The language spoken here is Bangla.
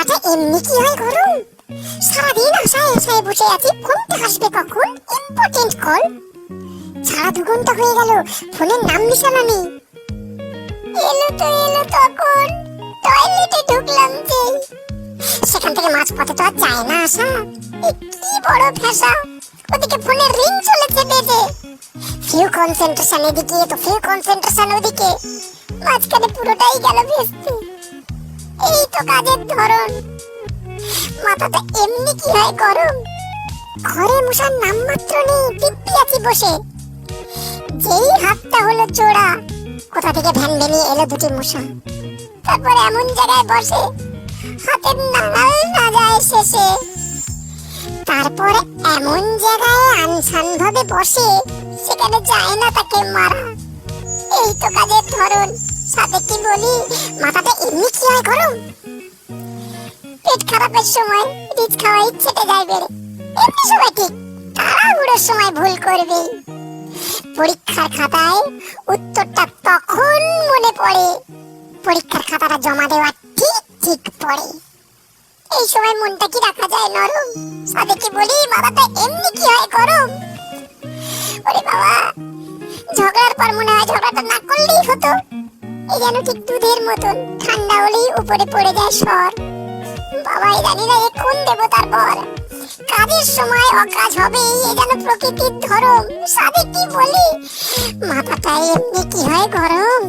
মাথাটা এমনি কি হয় গরম? সারাদিন আশায় আশায় বসে আছি ফোনটা আসবে কখন, ইম্পর্টেন্ট কল। সারা 2 ঘন্টা হয়ে গেল, ফোনের নাম নিশানা নেই। এলো তখন, টয়লেটে ঢুকলাম যে, সেখান থেকে মাঝপথে তো আর যায় না আসা। কি বড় ফ্যাসা, ওদিকে ফোনের রিং চলেছে বেজে। ফিউ কনসেন্ট্রেশন এদিকে তো ফিউ কনসেন্ট্রেশন ওদিকে, মাঝখানে পুরোটাই গেল ভেস্তে। এই তো কাজের ধরন, মাথাটা এমনি কি হয় গরম। ঘরে মশার নাম মাত্র নেই, দিব্যি আছি বসে। যেই হাতটা হলো চোরা, কোথা থেকে ভ্যান বেরিয়ে এলো 2টি মশা। তারপর এমন জায়গায় বসে, হাতের নাগাল না যায় শেষে। তারপরে এমন জায়গায় আনসান ভাবে বসে, সেখানে যায় না তাকে মারা। এই তো কাজের ধরন, সাথে কি বলি, মাথাটা এমনি কি হয় গরম। পেট খারাপের সময় রিচ খাওয়া ইচ্ছেতে যায় বেড়ে, এমনি সময় ঠিক, তাড়াহুড়োর সময় ভুল করবে। পরীক্ষার খাতায় উত্তরটা তখন মনে পড়ে, পরীক্ষার খাতাটা জমা দেওয়া ঠিক পড়ে। এই সময় মনটা কি রাখা যায় নরম, সাথে কি বলি, মাথাটা এমনি কি হয় গরম। ওরে বাবা, ঝগড়ার পর মনে হয় ঝগড়াটা না করলেই হতো। এই যেন ঠিক দুধের মতন, ঠান্ডা হলেই উপরে পড়ে যায় সর। বাবাই জানি না এ কোন দেবতার বর, কাজের সময় অকাজ হবে, এ যেন প্রকৃতির ধরম। সাথে কি বলি, মাথাটা এমনি কি হয় গরম।